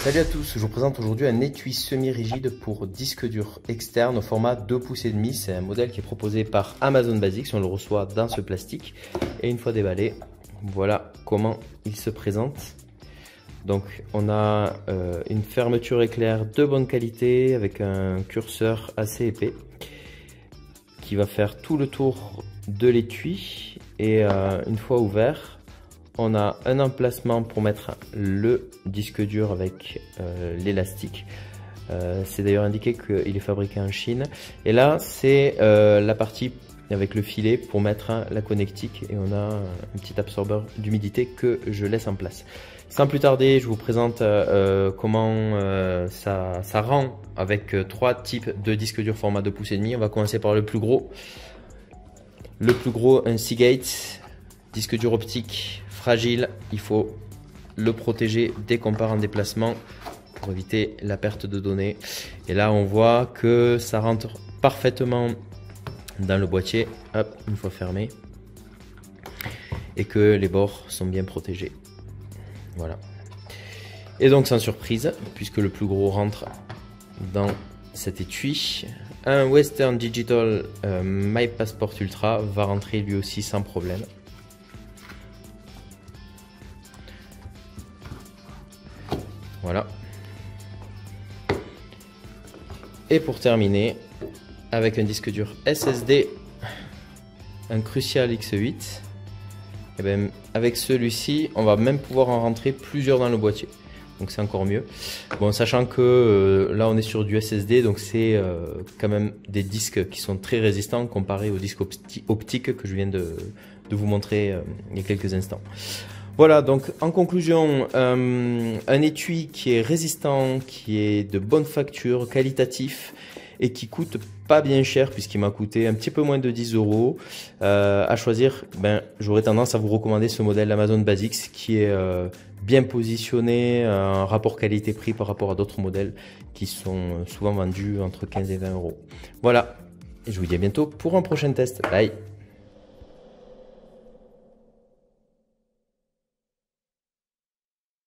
Salut à tous, je vous présente aujourd'hui un étui semi-rigide pour disque dur externe au format 2,5 pouces. C'est un modèle qui est proposé par Amazon Basics, on le reçoit dans ce plastique. Et une fois déballé, voilà comment il se présente. Donc on a une fermeture éclair de bonne qualité avec un curseur assez épais qui va faire tout le tour de l'étui. Et une fois ouvert, on a un emplacement pour mettre le disque dur avec l'élastique. C'est d'ailleurs indiqué qu'il est fabriqué en Chine. Et là, c'est la partie avec le filet pour mettre la connectique. Et on a un petit absorbeur d'humidité que je laisse en place. Sans plus tarder, je vous présente comment ça rend avec trois types de disques durs format 2,5 pouces. On va commencer par le plus gros. Le plus gros, un Seagate, disque dur optique fragile. Il faut le protéger dès qu'on part en déplacement pour éviter la perte de données. Et là, on voit que ça rentre parfaitement dans le boîtier, hop, une fois fermé, et que les bords sont bien protégés. Voilà. Et donc, sans surprise, puisque le plus gros rentre dans cet étui, un Western Digital My Passport Ultra va rentrer lui aussi sans problème. Voilà. Et pour terminer, avec un disque dur SSD, un Crucial X8, et bien avec celui-ci, on va même pouvoir en rentrer plusieurs dans le boîtier. Donc c'est encore mieux. Bon, sachant que là on est sur du SSD, donc c'est quand même des disques qui sont très résistants comparé aux disques optiques que je viens de vous montrer il y a quelques instants. Voilà, donc en conclusion, un étui qui est résistant, qui est de bonne facture, qualitatif et qui coûte pas bien cher puisqu'il m'a coûté un petit peu moins de 10 €. À choisir, ben, j'aurais tendance à vous recommander ce modèle Amazon Basics qui est bien positionné, un rapport qualité-prix par rapport à d'autres modèles qui sont souvent vendus entre 15 et 20 €. Voilà, et je vous dis à bientôt pour un prochain test. Bye!